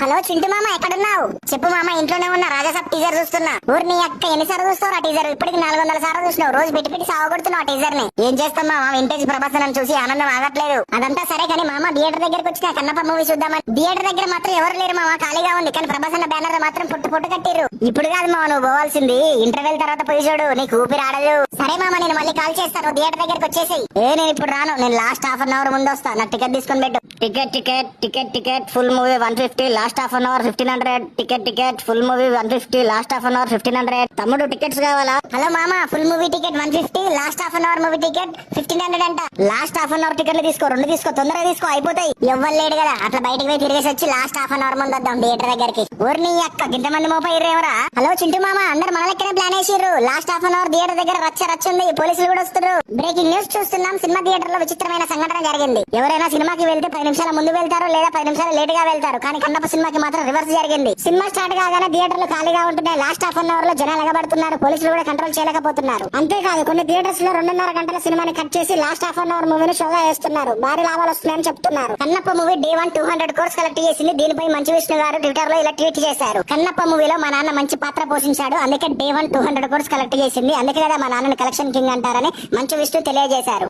Hello Chintu మామ ఎక్కడున్నావు? చెప్పు మామ, ఇంట్లోనే ఉన్నా. రాజాసాబ్ టీజర్ చూస్తున్నా. ఊరు నీ అక్క ఎన్నిసార్లు చూస్తావు ఆ టీజర్? ఇప్పటికి 400 సార్లు చూసినావు. రోజు పెట్టి సాగొడుతున్నావు ఆ టీజర్ ని. ఏం చేస్తాం మామ, వింటేజ్ ప్రభాసనం చూసి ఆనందం ఆగట్లేదు. అదంతా సరే కానీ మామ, థియేటర్ దగ్గరకు వచ్చిన కన్నప్ప మూవీ చూద్దామని. థియేటర్ దగ్గర మాత్రం ఎవరు లేరు మామ, ఖాళీగా ఉంది. కానీ ప్రభాసన్న బ్యానర్ మాత్రం పుట్టు కట్టిరు. ఇప్పుడు కాదు మామ నువ్వు పోవాల్సింది, ఇంటర్వెల్ తర్వాత పోయి చూడు, నీకు ఊపిరి ఆడదు. సరే మామ, నేను మళ్ళీ కాల్ చేస్తాను. థియేటర్ దగ్గరకు వచ్చేసి. నేను ఇప్పుడు రాను, నేను లాస్ట్ హాఫ్ అన్ అవర్ ముందు వస్తా. నాకు టికెట్ తీసుకొని పెట్టు. Ticket full movie 150, last half an hour 1500. Ticket full movie 150, last half an hour 1500. తమ్ముడు టికెట్స్ కావాలా? హలో మామ, full movie ticket 150, last half an hour movie ticket 1500 అంట. లాస్ట్ హాఫ్ అన్ అవర్ టికెట్లు తీసుకో, 2 తీసుకో, తొందరగా తీసుకో, అయిపోతాయి. ఎవ్వరు లేడు కదా, అట్లా బయటకు పోయి తిరిగేసి వచ్చి లాస్ట్ హాఫ్ అన్ అవర్ ముందు వద్దాం థియేటర్ దగ్గరికి. ఊరిని అక్క ఇంతమంది మోపయ్యేవరా? హలో చింటూ మామ, అందరు మన లెక్కనే ప్లాన్ వేసిర్రు. Last half an hour theatre దగ్గర రచ్చ ఉంది, పోలీసులు కూడా వస్తున్నారు. బ్రేకింగ్ న్యూస్ చూస్తున్నాం. సినిమా థియేటర్ లో విచిత్రమైన సంఘటన జరిగింది. ఎవరైనా సినిమాకి వెళ్తే 10 నిమిషాల ముందు వెళ్తారు, లేదా 10 నిమిషాలు లేట్ గా వెళ్తారు. కానీ కన్నప్ప సినిమాకి మాత్రం రివర్స్ జరిగింది. సినిమా స్టార్ట్ కాగానే థియేటర్లు ఖాళీగా ఉంటున్నాయి. లాస్ట్ హాఫ్ అన్ అవర్ లో జనాలు ఎగబడుతున్నారు. పోలీసులు కూడా కంట్రోల్ చేయలేకపోతున్నారు. అంతేకాదు, కొన్ని థియేటర్స్ లో 2.5 గంటల సినిమాని కట్ చేసి లాస్ట్ హాఫ్ అన్ అవర్ మూవీని షోగా వేస్తున్నారు. భారీ లాభాలు వస్తున్నాయని చెప్తున్నారు. Kannappa movie day 1 200 crores collect చేసింది. దీనిపై మంచు విష్ణు గారు ట్విట్టర్ లో ఇలా ట్వీట్ చేశారు. కన్నప్ప మూవీలో మా నాన్న మంచి పాత్ర పోషించాడు, అందుకే డే 1 200 crores కలెక్ట్ చేసింది. అందుకే కదా మా నాన్నని కలెక్షన్ కింగ్ అంటారని మంచు విష్ణు తెలియజేశారు.